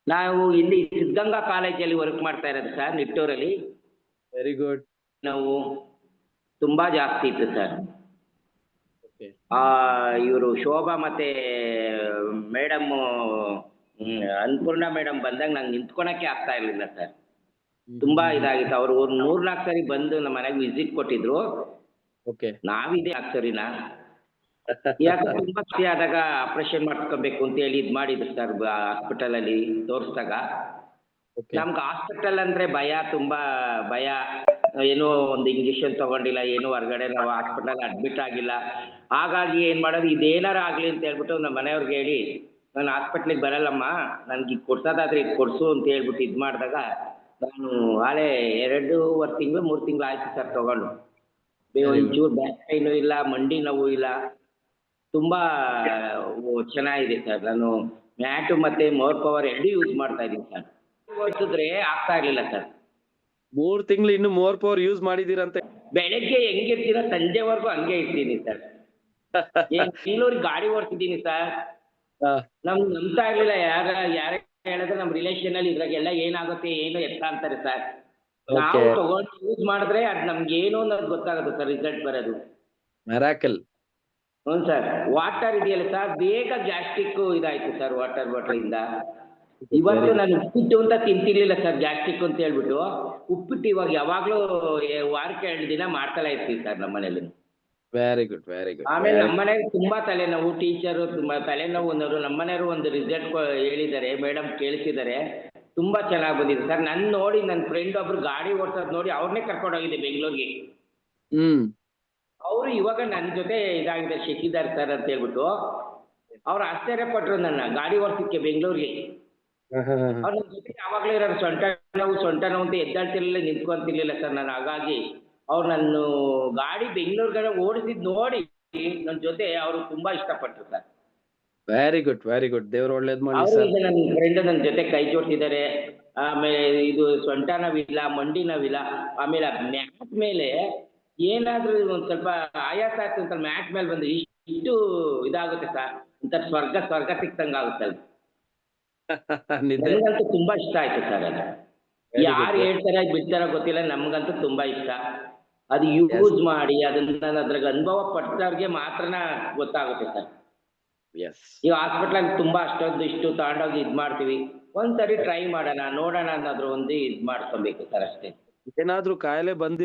ನಾವು ಇಲ್ಲಿ ಸಿದ್ಧಗಂಗಾ ಕಾಲೇಜಲ್ಲಿ ವರ್ಕ್ ಮಾಡ್ತಾ ಇರೋದು ಸರ್, ನಿಟ್ಟೂರಲ್ಲಿ. Very good. ನಾವು ತುಂಬಾ ಜಾಸ್ತಿ ಇತ್ತು ಸರ್. ಓಕೆ. ಇವರು ಶೋಭಾ ಮತ್ತೆ ಮೇಡಮ್, ಅನ್ನಪೂರ್ಣ ಮೇಡಮ್ ಬಂದಾಗ ನಂಗೆ ನಿಂತ್ಕೊಳಕ್ಕೆ ಆಗ್ತಾ ಇರಲಿಲ್ಲ ಸರ್. ತುಂಬಾ ಇದಾಗಿತ್ತು. ಅವರು ಒಂದು 3-4 ಸರಿ ಬಂದು ನಮ್ಮ ಮನೆಗೆ ವಿಸಿಟ್ ಕೊಟ್ಟಿದ್ರು. ಓಕೆ. ನಾವಿದೆ 4 ಸರಿನಾ ಯಾಕೆ ತುಂಬಾ ಜಾಸ್ತಿ ಆದಾಗ ಆಪರೇಷನ್ ಮಾಡ್ಸ್ಕೊಬೇಕು ಅಂತ ಹೇಳಿ ಇದು ಮಾಡಿದ್ರು ಸರ್ ಹಾಸ್ಪಿಟಲ್ ಅಲ್ಲಿ ತೋರಿಸಿದಾಗ. ಓಕೆ. ನಮ್ಗೆ ಹಾಸ್ಪಿಟಲ್ ಅಂದ್ರೆ ಭಯ, ತುಂಬಾ ಭಯ. ಏನೋ ಒಂದು ಇಂಜೆಕ್ಷನ್ ತಗೊಂಡಿಲ್ಲ, ಏನು ಹೊರಗಡೆ ನಾವು ಹಾಸ್ಪಿಟಲ್ ಅಡ್ಮಿಟ್ ಆಗಿಲ್ಲ. ಹಾಗಾಗಿ ಏನ್ ಮಾಡೋದು, ಇದೇನಾರ ಆಗ್ಲಿ ಅಂತ ಹೇಳ್ಬಿಟ್ಟು ನಮ್ಮ ಮನೆಯವ್ರಿಗೆ ಹೇಳಿ, ನಾನು ಹಾಸ್ಪಿಟ್ಲಿಗೆ ಬರಲ್ಲಮ್ಮ, ನನ್ಗೆ ಇದು ಕೊಡ್ಸೋದಾದ್ರೆ ಇದು ಕೊಡ್ಸು ಅಂತ ಹೇಳ್ಬಿಟ್ಟು ಇದು ಮಾಡಿದಾಗ ನಾನು ಆಲೇ 2.5 ತಿಂಗಳು 3 ತಿಂಗಳು ಆಯ್ತು ಸರ್ ತಗೊಂಡು. ಒಂಚೂರು ಬ್ಯಾಕ್ ಪೈನು ಇಲ್ಲ, ಮಂಡಿ ನೋವು ಇಲ್ಲ, ತುಂಬಾ ಚೆನ್ನಾಗಿದೆ ಸರ್. ನಾನು ಮ್ಯಾಟು ಮತ್ತೆ ಮೋರ್ ಪವರ್ 2 ಯೂಸ್ ಮಾಡ್ತಾ ಇದ್ದೀನಿ ಸರ್. ಓಡಿಸಿದ್ರೆ ಆಗ್ತಾ ಇರ್ಲಿಲ್ಲ ಸರ್. 3 ತಿಂಗಳು ಇನ್ನು ಮೋರ್ ಪವರ್ ಯೂಸ್ ಮಾಡಿದೀರಂತೆ. ಬೆಳಗ್ಗೆ ಹೆಂಗಿರ್ತೀರ ಸಂಜೆವರೆಗೂ ಹಂಗೆ ಇರ್ತೀನಿ ಸರ್. ಬೆಂಗಳೂರಿಗೆ ಗಾಡಿ ಓಡಿಸಿದ್ದೀನಿ ಸರ್. ನಮ್ಗೆ ನಂಬ್ತಾ ಇರ್ಲಿಲ್ಲ. ಯಾರೇ ಹೇಳಿದ್ರೆ ನಮ್ಮ ರಿಲೇಷನ್ ಅಲ್ಲಿ ಇದ್ರಾಗೆಲ್ಲ ಏನಾಗುತ್ತೆ ಏನು ಎತ್ತ ಅಂತಾರೆ ಸರ್. ನಾವು ತಗೊಂಡು ಯೂಸ್ ಮಾಡಿದ್ರೆ ಅದು ನಮ್ಗೆ ಏನು ಅನ್ನೋದು ಗೊತ್ತಾಗುತ್ತೆ ಸರ್, ರಿಸಲ್ಟ್ ಬರೋದು. ಮಿರಾಕಲ್. ಹ್ಞೂ ಸರ್. ವಾಟರ್ ಇದೆಯಲ್ಲ ಸರ್, ಬೇಗ ಗ್ಯಾಸ್ಟ್ರಿಕ್ ಇದಾಯ್ತು ಸರ್ ವಾಟರ್ ಬಾಟಲ್ ಇಂದ. ಇವತ್ತು ನಾನು ಉಪ್ಪಿಟ್ಟು ಅಂತ ತಿಂತಿರ್ಲಿಲ್ಲ ಸರ್, ಗ್ಯಾಸ್ಟ್ರಿಕ್ ಅಂತ ಹೇಳ್ಬಿಟ್ಟು. ಉಪ್ಪಿಟ್ಟು ಇವಾಗ ಯಾವಾಗ್ಲೂ ವಾರಕ್ಕೆ 2 ದಿನ ಮಾಡ್ತಲೇ ಇರ್ತೀವಿ ಸರ್ ನಮ್ಮ ಮನೇಲಿ. Very good, very good. ಆಮೇಲೆ ನಮ್ಮ ಮನೆಗೆ ತುಂಬಾ ತಲೆನೋವು, ಟೀಚರು ತುಂಬಾ ತಲೆನೋವು ಅನ್ನೋರು. ನಮ್ಮ ಮನೆಯವರು ಒಂದು ರಿಸಲ್ಟ್ ಹೇಳಿದ್ದಾರೆ, ಮೇಡಮ್ ಕೇಳಿಸಿದ್ದಾರೆ, ತುಂಬಾ ಚೆನ್ನಾಗಿ ಬಂದಿದೆ ಸರ್. ನನ್ನ ನೋಡಿ ನನ್ನ ಫ್ರೆಂಡ್ ಒಬ್ರು ಗಾಡಿ ಓಡ್ಸೋದು ನೋಡಿ ಅವ್ರನ್ನೇ ಕರ್ಕೊಂಡು ಹೋಗಿದ್ದೆ ಬೆಂಗಳೂರಿಗೆ. ಅವರು ಇವಾಗ ನನ್ನ ಜೊತೆ ಇದಾಗಿದೆ, ಶಶಿಧರ್ ಸರ್ ಅಂತ ಹೇಳ್ಬಿಟ್ಟು. ಅವ್ರು ಆಶ್ಚರ್ಯ ಪಟ್ರು ನನ್ನ ಗಾಡಿ ಓಡಿಸಕ್ಕೆ ಬೆಂಗಳೂರಿಗೆ. ಅವ್ರ ನನ್ನ ಜೊತೆ ಯಾವಾಗಲೂ ಇರೋರು. ಸೊಂಟ ನೋವು ಅಂತ ಎದ್ದಾಳ್ತಿರ್ಲಿಲ್ಲ, ನಿಂತ್ಕೊಂತಿರ್ಲಿಲ್ಲ ಸರ್ ನಾನು. ಹಾಗಾಗಿ ಅವ್ರು ನನ್ನ ಗಾಡಿ ಬೆಂಗಳೂರಿಗೆ ಓಡಿಸಿದ್ ನೋಡಿ ನನ್ನ ಜೊತೆ ಅವರು ತುಂಬಾ ಇಷ್ಟಪಟ್ರು sir. Very good, very good. ದೇವ್ರು ಒಳ್ಳೇದ್ ಮಾಡಿ ಅವರು ಸರ್. ಈಗ ನನ್ನ ಫ್ರೆಂಡ್ ನನ್ನ ಜೊತೆ ಕೈ ಜೋಡಿಸಿದ್ದಾರೆ. ಆಮೇಲೆ ಇದು ಸೊಂಟ ನೋವಿಲ್ಲ, ಮಂಡಿ ನೋವಿಲ್ಲ. ಆಮೇಲೆ ಮ್ಯಾಟ್ ಮೇಲೆ ಏನಾದ್ರೂ ಒಂದ್ ಸ್ವಲ್ಪ ಆಯಾಸ ಆಗ್ತದೆ ಅಂತ ಮ್ಯಾಟ್ ಮೇಲೆ ಬಂದು ಇಷ್ಟು ಇದಾಗುತ್ತೆ ಸರ್. ಒಂಥರ ಸ್ವರ್ಗ ಸಿಕ್ತಂಗ ಆಗುತ್ತೆ ಅಲ್ಲಿ. ನನಗಂತೂ ತುಂಬಾ ಇಷ್ಟ ಆಯ್ತು ಸರ್ ಅದು. ಯಾರು ಹೇಳ್ತಾರ ಬಿಡ್ತಾರ ಗೊತ್ತಿಲ್ಲ, ನಮ್ಗಂತೂ ತುಂಬಾ ಇಷ್ಟ. ಅದು ಯೂಸ್ ಮಾಡಿ ಅದನ್ನ ಅದ್ರಾಗ ಅನುಭವ ಪಟ್ಟವ್ರಿಗೆ ಮಾತ್ರನ ಗೊತ್ತಾಗುತ್ತೆ ಸರ್. ಈ ಹಾಸ್ಪಿಟ್ಲಲ್ಲಿ ತುಂಬಾ ಅಷ್ಟೊಂದು ಇಷ್ಟು ತಗೊಂಡೋಗಿ ಇದ್ ಮಾಡ್ತೀವಿ. ಒಂದ್ಸರಿ ಟ್ರೈ ಮಾಡೋಣ, ನೋಡೋಣ ಅನ್ನೋದ್ರ ಒಂದು ಇದ್ ಮಾಡ್ಕೊಬೇಕು ಸರ್ ಅಷ್ಟೇ. ಏನಾದ್ರೂ ಕಾಯಿಲೆ ಬಂದಿರೋ